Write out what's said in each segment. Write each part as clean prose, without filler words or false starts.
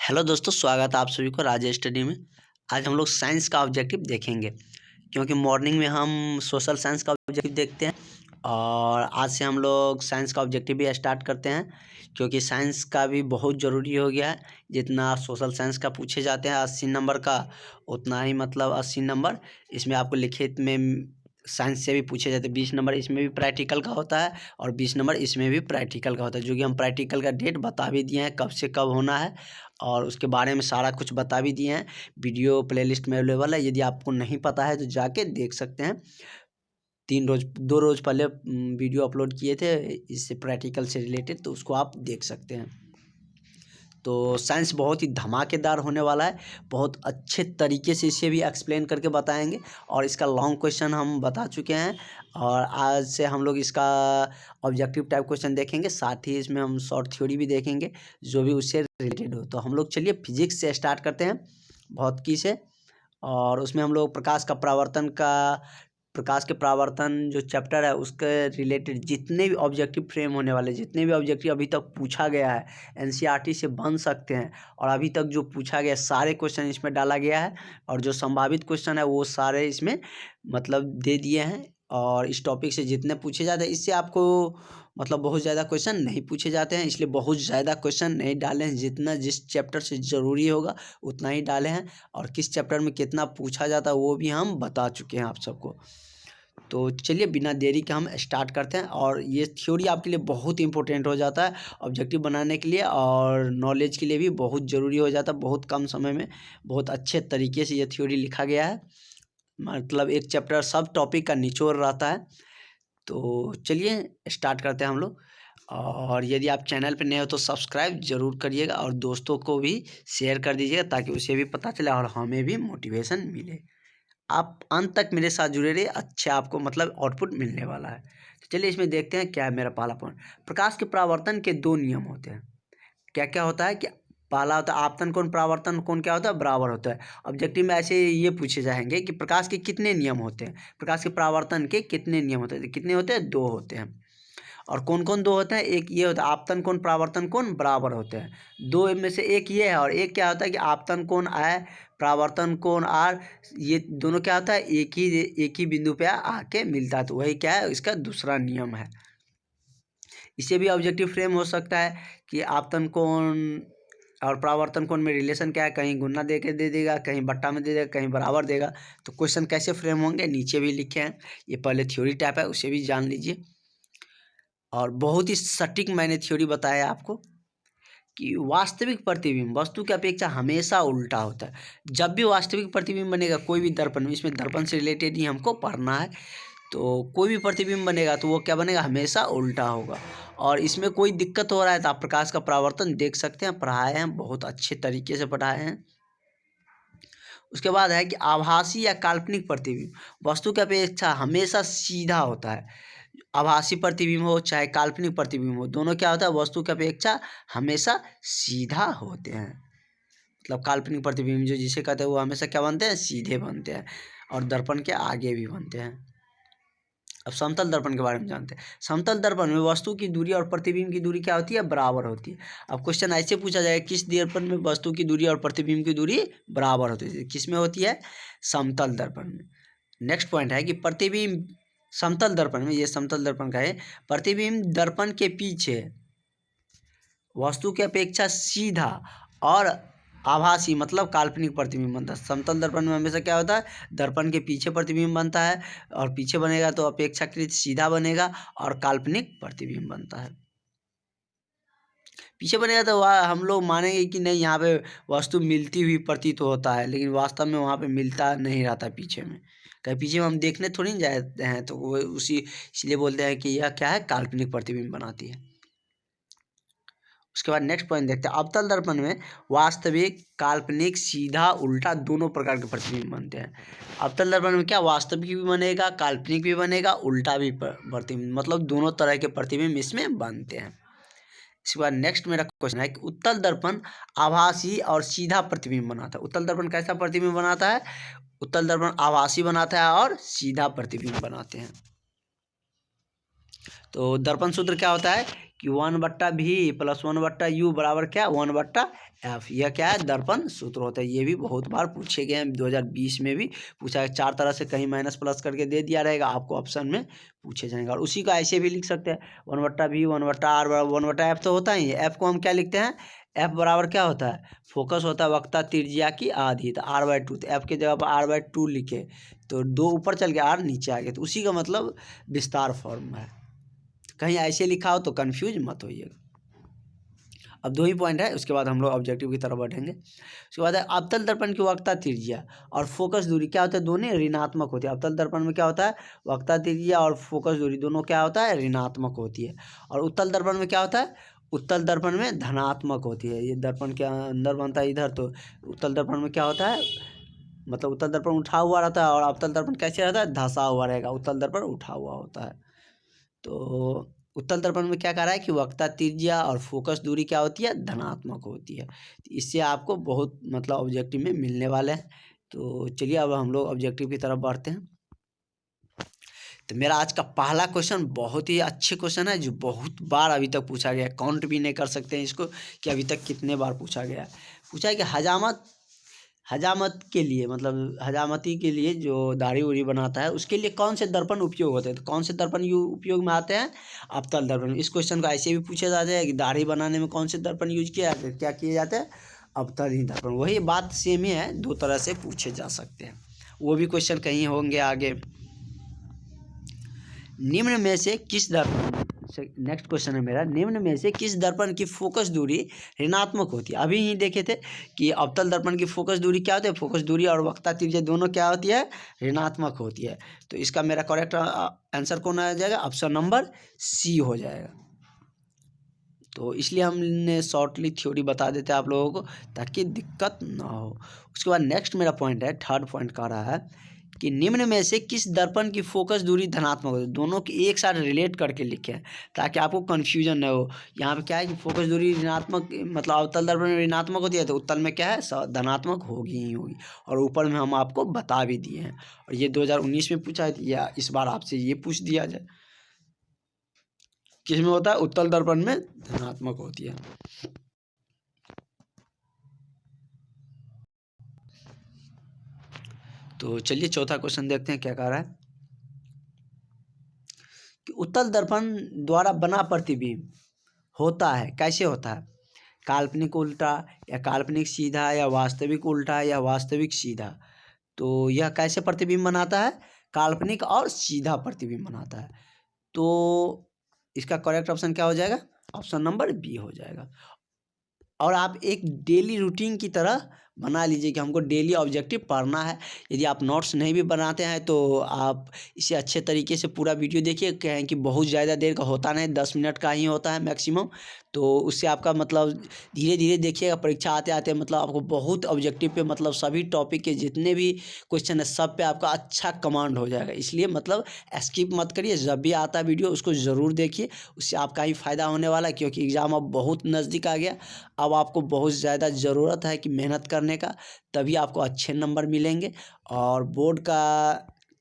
Hello दोस्तों, स्वागत है आप सभी को राज स्टडी में। आज हम लोग साइंस का ऑब्जेक्टिव देखेंगे, क्योंकि मॉर्निंग में हम सोशल साइंस का ऑब्जेक्टिव देखते हैं और आज से हम लोग साइंस का ऑब्जेक्टिव भी स्टार्ट करते हैं, क्योंकि साइंस का भी बहुत ज़रूरी हो गया है। जितना सोशल साइंस का पूछे जाते हैं 80 नंबर का, उतना ही मतलब 80 नंबर इसमें आपको लिखित में साइंस से भी पूछे जाते हैं। 20 नंबर इसमें भी प्रैक्टिकल का होता है और 20 नंबर इसमें भी प्रैक्टिकल का होता है, जो कि हम प्रैक्टिकल का डेट बता भी दिए हैं, कब से कब होना है और उसके बारे में सारा कुछ बता भी दिए हैं। वीडियो प्लेलिस्ट में अवेलेबल है, यदि आपको नहीं पता है तो जाके देख सकते हैं। 2 रोज़ पहले वीडियो अपलोड किए थे इससे प्रैक्टिकल से रिलेटेड, तो उसको आप देख सकते हैं। तो साइंस बहुत ही धमाकेदार होने वाला है, बहुत अच्छे तरीके से इसे भी एक्सप्लेन करके बताएंगे और इसका लॉन्ग क्वेश्चन हम बता चुके हैं और आज से हम लोग इसका ऑब्जेक्टिव टाइप क्वेश्चन देखेंगे, साथ ही इसमें हम शॉर्ट थ्योरी भी देखेंगे जो भी उससे रिलेटेड हो। तो हम लोग चलिए फिजिक्स से स्टार्ट करते हैं, भौतिकी से, और उसमें हम लोग प्रकाश के परावर्तन जो चैप्टर है उसके रिलेटेड जितने भी ऑब्जेक्टिव फ्रेम होने वाले, जितने भी ऑब्जेक्टिव अभी तक पूछा गया है एनसीईआरटी से बन सकते हैं और अभी तक जो पूछा गया सारे क्वेश्चन इसमें डाला गया है और जो संभावित क्वेश्चन है वो सारे इसमें मतलब दे दिए हैं। और इस टॉपिक से जितने पूछे जाते हैं इससे आपको मतलब बहुत ज़्यादा क्वेश्चन नहीं पूछे जाते हैं, इसलिए बहुत ज़्यादा क्वेश्चन नहीं डाले हैं। जितना जिस चैप्टर से ज़रूरी होगा उतना ही डाले हैं और किस चैप्टर में कितना पूछा जाता है वो भी हम बता चुके हैं आप सबको। तो चलिए बिना देरी के हम स्टार्ट करते हैं। और ये थ्योरी आपके लिए बहुत इंपॉर्टेंट हो जाता है ऑब्जेक्टिव बनाने के लिए और नॉलेज के लिए भी बहुत ज़रूरी हो जाता है। बहुत कम समय में बहुत अच्छे तरीके से ये थ्योरी लिखा गया है, मतलब एक चैप्टर सब टॉपिक का निचोड़ रहता है। तो चलिए स्टार्ट करते हैं हम लोग। और यदि आप चैनल पर नए हो तो सब्सक्राइब ज़रूर करिएगा और दोस्तों को भी शेयर कर दीजिएगा ताकि उसे भी पता चले और हमें भी मोटिवेशन मिले। आप अंत तक मेरे साथ जुड़े रहिए, अच्छा आपको मतलब आउटपुट मिलने वाला है। तो चलिए इसमें देखते हैं क्या है मेरा पहला पॉइंट। प्रकाश के परावर्तन के 2 नियम होते हैं। क्या क्या होता है कि पहला होता है आपतन कोण, परावर्तन कोण क्या होता है, बराबर होता है। ऑब्जेक्टिव में ऐसे ये पूछे जाएंगे कि प्रकाश के कितने नियम होते हैं, प्रकाश के परावर्तन के कितने नियम होते हैं। कितने होते हैं? 2 होते हैं। और कौन कौन 2 होते हैं? एक ये होता है आपतन कोण परावर्तन कोण बराबर होते हैं। 2 में से एक ये है और एक क्या होता है कि आपतन कोण आय परावर्तन कोण आर, ये दोनों क्या होता है एक ही बिंदु पे आके मिलता है, तो वही क्या है इसका दूसरा नियम है। इसे भी ऑब्जेक्टिव फ्रेम हो सकता है कि आपतन कोण और परावर्तन कोण में रिलेशन क्या है, कहीं गुना दे के दे देगा, कहीं बट्टा में दे देगा, कहीं बराबर देगा। तो क्वेश्चन कैसे फ्रेम होंगे नीचे भी लिखे हैं, ये पहले थ्योरी टाइप है उसे भी जान लीजिए। और बहुत ही सटीक मैंने थ्योरी बताया आपको कि वास्तविक प्रतिबिंब वस्तु की अपेक्षा हमेशा उल्टा होता है। जब भी वास्तविक प्रतिबिंब बनेगा कोई भी दर्पण में, इसमें दर्पण से रिलेटेड ही हमको पढ़ना है, तो कोई भी प्रतिबिंब बनेगा तो वो क्या बनेगा, हमेशा उल्टा होगा। और इसमें कोई दिक्कत हो रहा है तो आप प्रकाश का परावर्तन देख सकते हैं, पढ़ाए हैं, बहुत अच्छे तरीके से पढ़ाए हैं। उसके बाद है कि आभासी या काल्पनिक प्रतिबिंब वस्तु की अपेक्षा हमेशा सीधा होता है। आभासी प्रतिबिंब हो चाहे काल्पनिक प्रतिबिंब हो, दोनों क्या होता है, वस्तु की अपेक्षा हमेशा सीधा होते हैं। मतलब काल्पनिक प्रतिबिंब जो जिसे कहते हैं वो हमेशा क्या बनते हैं, सीधे बनते हैं और दर्पण के आगे भी बनते हैं। अब समतल दर्पण के बारे में जानते हैं। समतल दर्पण में वस्तु की दूरी और प्रतिबिंब की दूरी क्या होती है, बराबर होती है। अब क्वेश्चन ऐसे पूछा जाएगा किस दर्पण में वस्तु की दूरी और प्रतिबिंब की दूरी बराबर होती है, किस में होती है, समतल दर्पण में। नेक्स्ट पॉइंट है कि प्रतिबिंब समतल दर्पण में, ये समतल दर्पण का है, प्रतिबिंब दर्पण के पीछे वस्तु की अपेक्षा सीधा और आभासी मतलब काल्पनिक प्रतिबिंब बनता है। समतल दर्पण में हमेशा क्या होता है, दर्पण के पीछे प्रतिबिंब बनता है और पीछे बनेगा तो अपेक्षाकृत सीधा बनेगा और काल्पनिक प्रतिबिंब बनता है। पीछे बनेगा तो वह हम लोग मानेंगे कि नहीं यहाँ पे वस्तु मिलती हुई प्रतीत होता है, लेकिन वास्तव में वहाँ पे मिलता नहीं रहता पीछे में। कहीं पीछे में हम देखने थोड़ी ना जाते हैं, तो वो इसलिए बोलते हैं कि यह क्या है, काल्पनिक प्रतिबिंब बनाती है। उसके बाद नेक्स्ट पॉइंट देखते हैं। अवतल दर्पण में वास्तविक, काल्पनिक, सीधा, उल्टा दोनों प्रकार के प्रतिबिंब बनते हैं। अवतल दर्पण में क्या वास्तविक भी बनेगा, काल्पनिक भी बनेगा, उल्टा भी प्रतिबिंब, मतलब दोनों तरह के प्रतिबिंब इसमें बनते हैं। इसके बाद नेक्स्ट मेरा क्वेश्चन है कि उत्तल दर्पण आभासी और सीधा प्रतिबिंब बनाता है। उत्तल दर्पण कैसा प्रतिबिंब बनाता है, उत्तल दर्पण आभासी बनाता है और सीधा प्रतिबिंब बनाते हैं। तो दर्पण सूत्र क्या होता है कि 1/v प्लस 1/u बराबर क्या 1/f। यह क्या है दर्पण सूत्र होता है। ये भी बहुत बार पूछे गए हैं, 2020 में भी पूछा है। 4 तरह से कहीं माइनस प्लस करके दे दिया रहेगा आपको, ऑप्शन में पूछे जाएंगे। और उसी को ऐसे भी लिख सकते हैं 1/v 1/r बराबर 1/f तो होता ही है। एफ को हम क्या लिखते हैं, एफ बराबर क्या होता है, फोकस होता है वक्रता त्रिज्या की आधी, तो r/2। तो एफ की जगह पर r/2 लिखे तो 2 ऊपर चल गया, r नीचे आ गया, तो उसी का मतलब विस्तार फॉर्म है। कहीं ऐसे लिखा हो तो कंफ्यूज मत होइएगा। अब 2 ही पॉइंट है, उसके बाद हम लोग ऑब्जेक्टिव की तरफ बढ़ेंगे। उसके बाद है अवतल दर्पण की वक्रता त्रिज्या और फोकस दूरी क्या होता है, दोनों ऋणात्मक होती है। अवतल दर्पण में क्या होता है, वक्रता त्रिज्या और फोकस दूरी दोनों क्या होता है, ऋणात्मक होती है। और उत्तल दर्पण में क्या होता है, उत्तल दर्पण में धनात्मक होती है। ये दर्पण के अंदर बनता है इधर, तो उत्तल दर्पण में क्या होता है, मतलब उत्तल दर्पण उठा हुआ रहता है और अवतल दर्पण कैसे रहता है, धंसा हुआ रहेगा। उत्तल दर्पण उठा हुआ होता है। तो उत्तल दर्पण में क्या कह रहा है कि वक्रता त्रिज्या और फोकस दूरी क्या होती है, धनात्मक होती है। तो इससे आपको बहुत मतलब ऑब्जेक्टिव में मिलने वाले हैं। तो चलिए अब हम लोग ऑब्जेक्टिव की तरफ बढ़ते हैं। तो मेरा आज का पहला क्वेश्चन बहुत ही अच्छे क्वेश्चन है, जो बहुत बार अभी तक पूछा गया है। काउंट भी नहीं कर सकते हैं इसको कि अभी तक कितने बार पूछा गया है। पूछा है कि हजामत के लिए, मतलब हजामती के लिए जो दाढ़ी उड़ी बनाता है उसके लिए कौन से दर्पण उपयोग होते हैं। तो कौन से दर्पण उपयोग में आते हैं, अवतल दर्पण। इस क्वेश्चन को ऐसे भी पूछा जाता है कि दाढ़ी बनाने में कौन से दर्पण यूज किया जाता है, क्या किए जाते हैं, अवतल ही दर्पण। वही बात सेम ही है, 2 तरह से पूछे जा सकते हैं, वो भी क्वेश्चन कहीं होंगे आगे। निम्न में से किस दर्पण, नेक्स्ट क्वेश्चन है मेरा, निम्न में से किस दर्पण की फोकस दूरी ऋणात्मक होती है। अभी ही देखे थे कि अवतल दर्पण की फोकस दूरी क्या होती है, फोकस दूरी और वक्रता त्रिज्या दोनों क्या होती है, ऋणात्मक होती है। तो इसका मेरा करेक्ट आंसर कौन आ जाएगा, ऑप्शन नंबर सी हो जाएगा। तो इसलिए हमने शॉर्टली थ्योरी बता देते हैं आप लोगों को ताकि दिक्कत ना हो। उसके बाद नेक्स्ट मेरा पॉइंट है, थर्ड पॉइंट कह रहा है कि निम्न में से किस दर्पण की फोकस दूरी धनात्मक होती है। दोनों की एक साथ रिलेट करके लिखे हैं ताकि आपको कन्फ्यूजन न हो। यहाँ पे क्या है कि फोकस दूरी ऋणात्मक, मतलब अवतल दर्पण में ऋणात्मक होती है, तो उत्तल में क्या है धनात्मक होगी ही होगी। और ऊपर में हम आपको बता भी दिए हैं, और ये 2019 में पूछा है, या इस बार आपसे ये पूछ दिया जाए किस में होता है, उत्तल दर्पण में धनात्मक होती है। तो चलिए चौथा क्वेश्चन देखते हैं क्या कह रहा है कि उत्तल दर्पण द्वारा बना प्रतिबिंब होता है, कैसे होता है, काल्पनिक उल्टा या काल्पनिक सीधा या वास्तविक उल्टा या वास्तविक सीधा। तो यह कैसे प्रतिबिंब बनाता है, काल्पनिक और सीधा प्रतिबिंब बनाता है। तो इसका करेक्ट ऑप्शन क्या हो जाएगा, ऑप्शन नंबर बी हो जाएगा। और आप एक डेली रूटीन की तरह बना लीजिए कि हमको डेली ऑब्जेक्टिव पढ़ना है। यदि आप नोट्स नहीं भी बनाते हैं तो आप इसे अच्छे तरीके से पूरा वीडियो देखिए, कहें कि बहुत ज़्यादा देर का होता नहीं, 10 मिनट का ही होता है मैक्सिमम। तो उससे आपका मतलब धीरे धीरे देखिएगा, परीक्षा आते आते मतलब आपको बहुत ऑब्जेक्टिव पे, मतलब सभी टॉपिक के जितने भी क्वेश्चन है सब पे आपका अच्छा कमांड हो जाएगा। इसलिए मतलब स्किप मत करिए, जब भी आता है वीडियो उसको ज़रूर देखिए, उससे आपका ही फ़ायदा होने वाला है। क्योंकि एग्ज़ाम अब बहुत नज़दीक आ गया, अब आपको बहुत ज़्यादा ज़रूरत है कि मेहनत करने का, तभी आपको अच्छे नंबर मिलेंगे। और बोर्ड का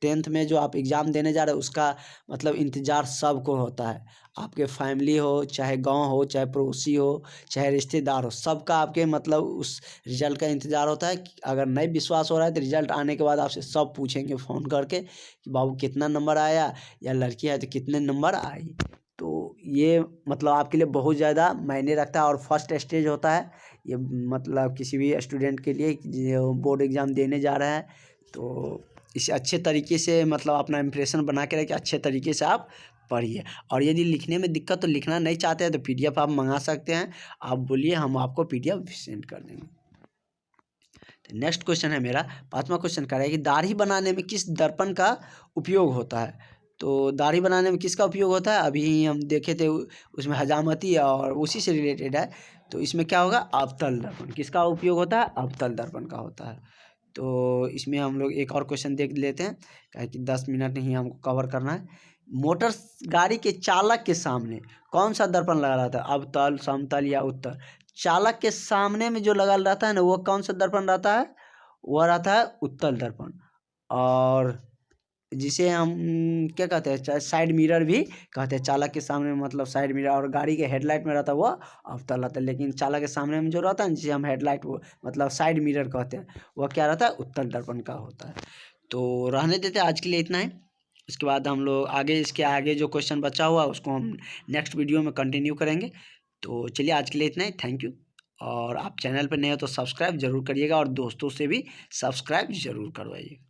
10th में जो आप एग्ज़ाम देने जा रहे हैं उसका मतलब इंतज़ार सबको होता है। आपके फैमिली हो, चाहे गांव हो, चाहे पड़ोसी हो, चाहे रिश्तेदार हो, सबका आपके मतलब उस रिज़ल्ट का इंतज़ार होता है। अगर नहीं विश्वास हो रहा है तो रिज़ल्ट आने के बाद आपसे सब पूछेंगे फ़ोन करके कि बाबू कितना नंबर आया, या लड़की है तो कितने नंबर आई। तो ये मतलब आपके लिए बहुत ज़्यादा मायने रखता है और फर्स्ट स्टेज होता है ये, मतलब किसी भी स्टूडेंट के लिए जो बोर्ड एग्ज़ाम देने जा रहा है। तो इसे अच्छे तरीके से मतलब अपना इम्प्रेशन बना के रखिए, अच्छे तरीके से आप पढ़िए। और यदि लिखने में दिक्कत तो लिखना नहीं चाहते हैं तो PDF आप मंगा सकते हैं, आप बोलिए हम आपको PDF सेंड कर देंगे। तो नेक्स्ट क्वेश्चन है मेरा, 5वां क्वेश्चन कह रहा है कि दाढ़ी बनाने में किस दर्पण का उपयोग होता है। तो दाढ़ी बनाने में किसका उपयोग होता है, अभी हम देखे थे उसमें हजामती और उसी से रिलेटेड है। तो इसमें क्या होगा, अवतल दर्पण। किसका उपयोग होता है, अवतल दर्पण का होता है। तो इसमें हम लोग एक और क्वेश्चन देख लेते हैं, क्या कि 10 मिनट ही हमको कवर करना है। मोटर गाड़ी के चालक के सामने कौन सा दर्पण लगा रहता है, अवतल, समतल या उत्तल। चालक के सामने में जो लगा रहता है ना, वो कौन सा दर्पण रहता है, वह रहता है उत्तल दर्पण। और जिसे हम क्या कहते हैं, साइड मिरर भी कहते हैं। चालक के सामने मतलब साइड मिरर, और गाड़ी के हेडलाइट में रहता है वह अवतल रहता है, लेकिन चालक के सामने में जो रहता है जिसे हम हेडलाइट वो मतलब साइड मिरर कहते हैं, वह क्या रहता है, उत्तल दर्पण का होता है। तो रहने देते हैं, आज के लिए इतना ही। इसके बाद हम लोग आगे, इसके आगे जो क्वेश्चन बचा हुआ उसको हम नेक्स्ट वीडियो में कंटिन्यू करेंगे। तो चलिए आज के लिए इतना ही, थैंक यू। और आप चैनल पर नए हो तो सब्सक्राइब जरूर करिएगा, और दोस्तों से भी सब्सक्राइब जरूर करवाइए।